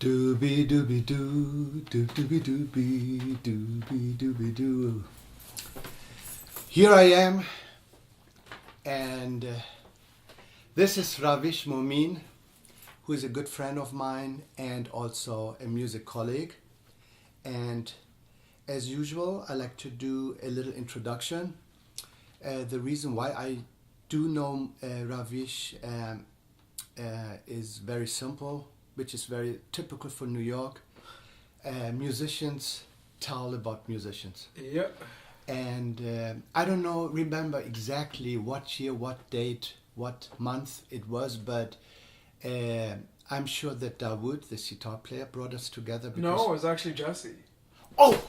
DooBeeDooBeeDoo, DooBeeDooBeeDoo. Here I am, and this is Ravish Momin, who is a good friend of mine and also a music colleague. And as usual, I like to do a little introduction. The reason why I do know Ravish is very simple, which is very typical for New York. Musicians tell about musicians. Yep. And I don't remember exactly what year, what date, what month it was, but I'm sure that Dawood, the sitar player, brought us together. No, it was actually Jesse. Oh!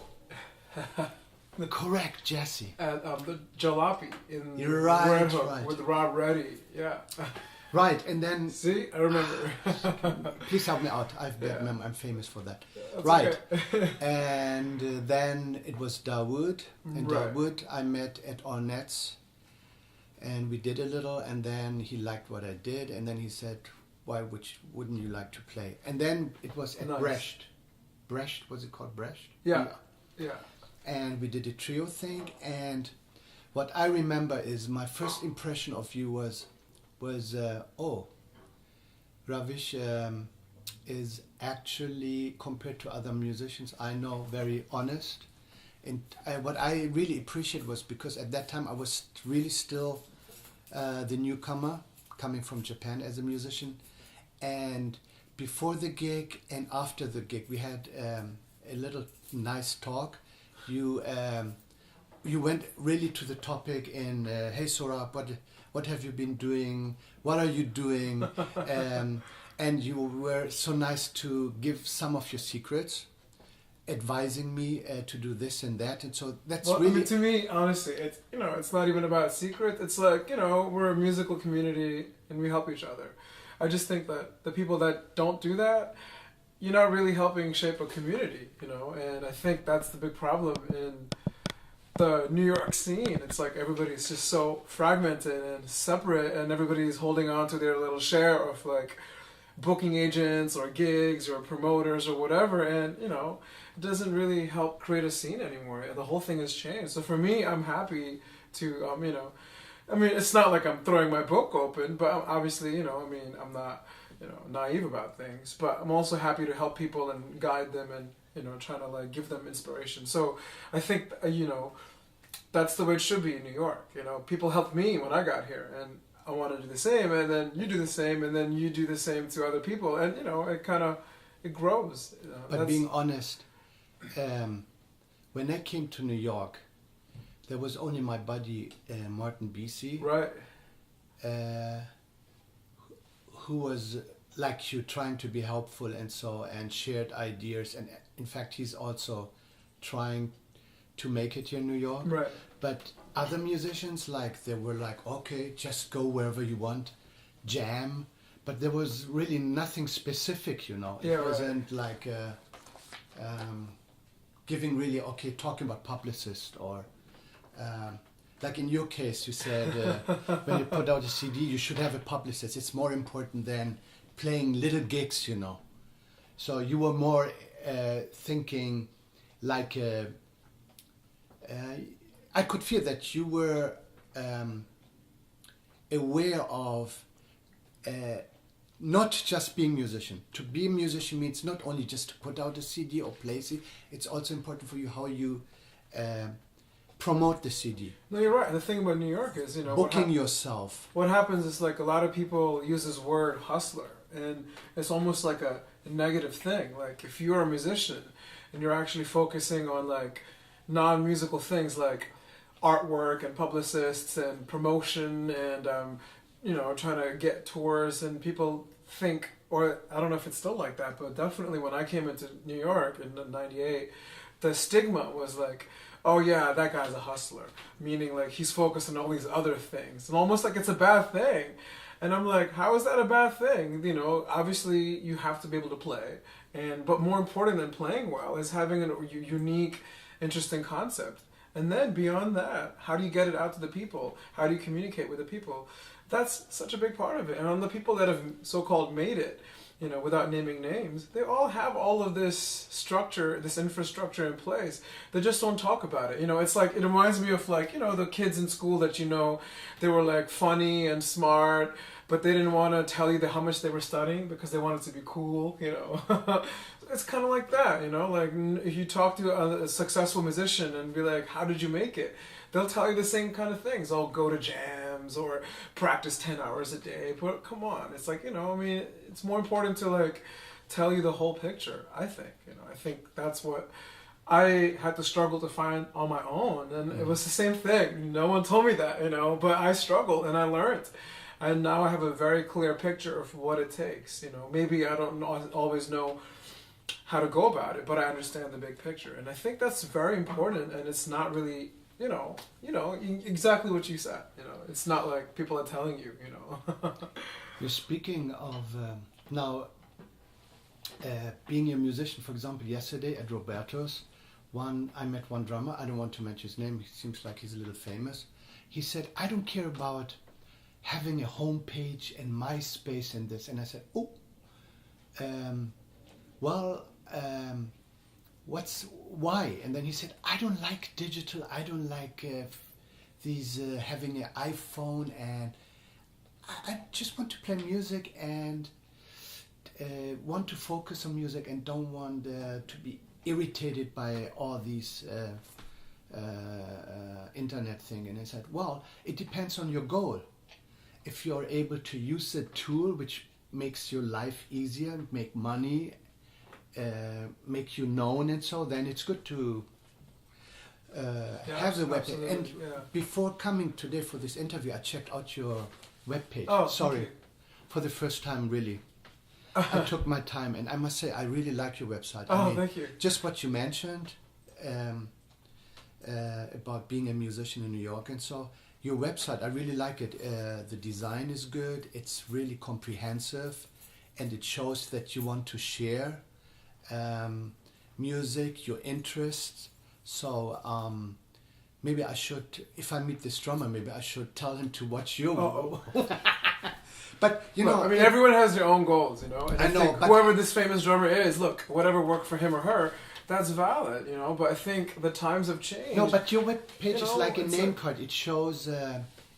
Correct, Jesse. At the Jalopy in You're right, Red Hook right. with Rob Reddy. Yeah. Right, and then... See, I remember. Please help me out. I'm famous for that. That's right. okay. And then it was Dawood. And Right. Dawood I met at Ornette's. And we did a little, and then he liked what I did. And then he said, wouldn't you like to play? And then it was at Nice. Brecht. Brecht, was it called Brecht? Yeah. Yeah. And we did a trio thing. And what I remember is my first impression of you was Ravish is actually, compared to other musicians I know, very honest. And what I really appreciate was because at that time I was really still the newcomer coming from Japan as a musician. And before the gig and after the gig we had a little nice talk. You went really to the topic in, hey Sohrab, what have you been doing? What are you doing? And you were so nice to give some of your secrets, advising me to do this and that. And so that's Well, really... I mean, to me, honestly, it's not even about secret. It's like, we're a musical community and we help each other. I just think that the people that don't do that, you're not really helping shape a community, and I think that's the big problem in the New York scene. It's like everybody's just so fragmented and separate, and everybody's holding on to their little share of like booking agents or gigs or promoters or whatever, and it doesn't really help create a scene anymore. The whole thing has changed. So for me, I'm happy to I mean, it's not like I'm throwing my book open, but obviously, I'm not naive about things, but I'm also happy to help people and guide them and trying to like give them inspiration. So I think that's the way it should be in New York. People helped me when I got here, and I want to do the same, and then you do the same, and then you do the same to other people, and it grows. But being honest, when I came to New York, there was only my buddy Martin BC, right, who was like you, trying to be helpful and shared ideas, and in fact he's also trying to make it here in New York. right. But other musicians, they were like, okay, just go wherever you want, jam, but there was really nothing specific, It Yeah, wasn't like giving really, talking about publicist or like in your case, you said when you put out a CD, you should have a publicist. It's more important than playing little gigs, So you were more thinking like I could feel that you were aware of not just being a musician. To be a musician means not only just to put out a CD or play it, it's also important for you how you promote the CD. No, you're right. The thing about New York is, booking yourself. What happens is like a lot of people use this word hustler, and it's almost like a negative thing. Like if you're a musician and you're actually focusing on like non-musical things like artwork and publicists and promotion and trying to get tours, and people think, or I don't know if it's still like that, but definitely when I came into New York in '98, the stigma was like, oh yeah, that guy's a hustler, meaning like he's focused on all these other things, and almost like it's a bad thing. And I'm like, how is that a bad thing? Obviously you have to be able to play, but more important than playing well is having a unique, interesting concept. And then beyond that, how do you get it out to the people? How do you communicate with the people? That's such a big part of it. And on the people that have so-called made it, you know, without naming names, they all have all of this structure, this infrastructure in place. They just don't talk about it. You know, it's like, it reminds me of like, you know, the kids in school that, you know, they were like funny and smart, but they didn't want to tell you how much they were studying because they wanted to be cool, you know. It's kind of like that, you know, like if you talk to a successful musician and be like, how did you make it? They'll tell you the same kind of things. I'll go to jams or practice 10 hours a day. But come on, it's like, you know, I mean, it's more important to like tell you the whole picture, I think. You know, I think that's what I had to struggle to find on my own. And it was the same thing. No one told me that, you know, but I struggled and I learned. And now I have a very clear picture of what it takes. You know, maybe I don't always know how to go about it, but I understand the big picture. And I think that's very important, and it's not really, you know, exactly what you said. You know, it's not like people are telling you, you know. You're speaking of now being a musician. For example, yesterday at Roberto's, I met one drummer. I don't want to mention his name. He seems like he's a little famous. He said, "I don't care about having a homepage and MySpace and this." And I said, "Oh, why?" And then he said, "I don't like digital. I don't like these having an iPhone, and I just want to play music and want to focus on music and don't want to be irritated by all these internet thing." And I said, "Well, it depends on your goal. If you're able to use a tool which makes your life easier, make money, make you known, and so then it's good to have the webpage." And before coming today for this interview, I checked out your webpage. Oh, sorry, for the first time, really. I took my time, and I must say I really like your website. Oh, I mean, thank you. Just what you mentioned about being a musician in New York, and so your website, I really like it. The design is good. It's really comprehensive, and it shows that you want to share music, your interests. So maybe I should, if I meet this drummer, maybe I should tell him to watch you. But you know, I mean, everyone has their own goals, you know. And I know, think whoever this famous drummer is, look, whatever worked for him or her, that's valid, you know. But I think the times have changed. No, but your webpage is like a name card. It shows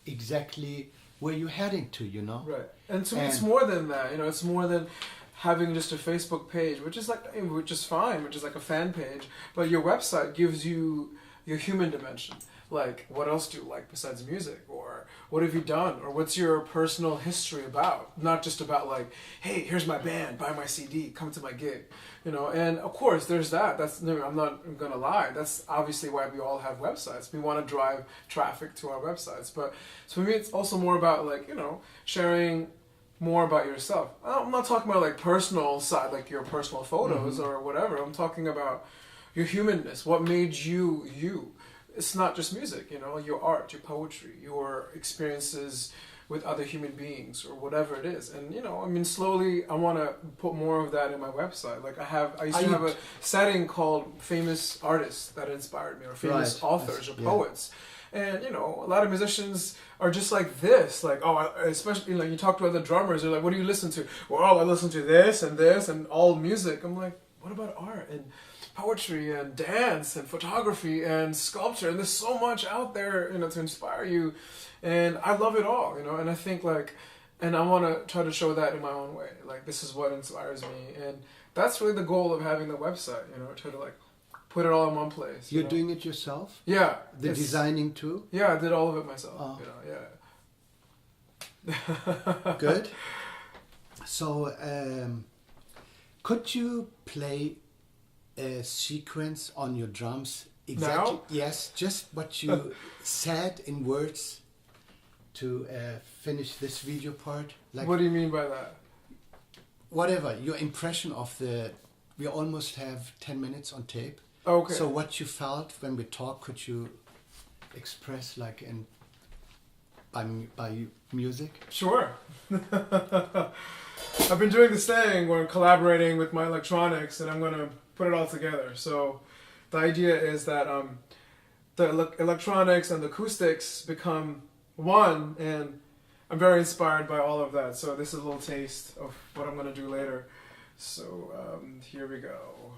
exactly where you're heading to, you know. Right, and to me, it's more than that. You know, it's more than having just a Facebook page, which is fine, which is like a fan page. But your website gives you your human dimension. Like, what else do you like besides music? Or what have you done? Or what's your personal history about? Not just about like, hey, here's my band, buy my CD, come to my gig. You know, and of course there's that. I'm not gonna lie. That's obviously why we all have websites. We want to drive traffic to our websites. But for me, it's also more about like, you know, sharing more about yourself. I'm not talking about like personal side, like your personal photos or whatever. I'm talking about your humanness. What made you you? It's not just music, you know, your art, your poetry, your experiences with other human beings or whatever it is. And, you know, I mean, slowly I want to put more of that in my website. Like I used to have a setting called famous artists that inspired me, or famous authors or poets. And, you know, a lot of musicians are just like this. Like, especially, like, you talk to other drummers, they're like, what do you listen to? Well, I listen to this and all music. I'm like, what about art and poetry and dance and photography and sculpture? And there's so much out there, you know, to inspire you. And I love it all, you know. And I think, like, and I want to try to show that in my own way. Like, this is what inspires me. And that's really the goal of having the website, you know, try to, like, put it all in one place. You're doing it yourself? Yeah. The designing too? Yeah, I did all of it myself. Oh. You know, yeah. Good. So, could you play a sequence on your drums? Exactly. Now? Yes, just what you said in words to finish this video part. Like, what do you mean by that? Whatever, your impression of we almost have 10 minutes on tape. Okay. So what you felt when we talked, could you express like by music? Sure. I've been doing this thing where I'm collaborating with my electronics, and I'm going to put it all together. So the idea is that the electronics and the acoustics become one, and I'm very inspired by all of that. So this is a little taste of what I'm gonna do later. So here we go.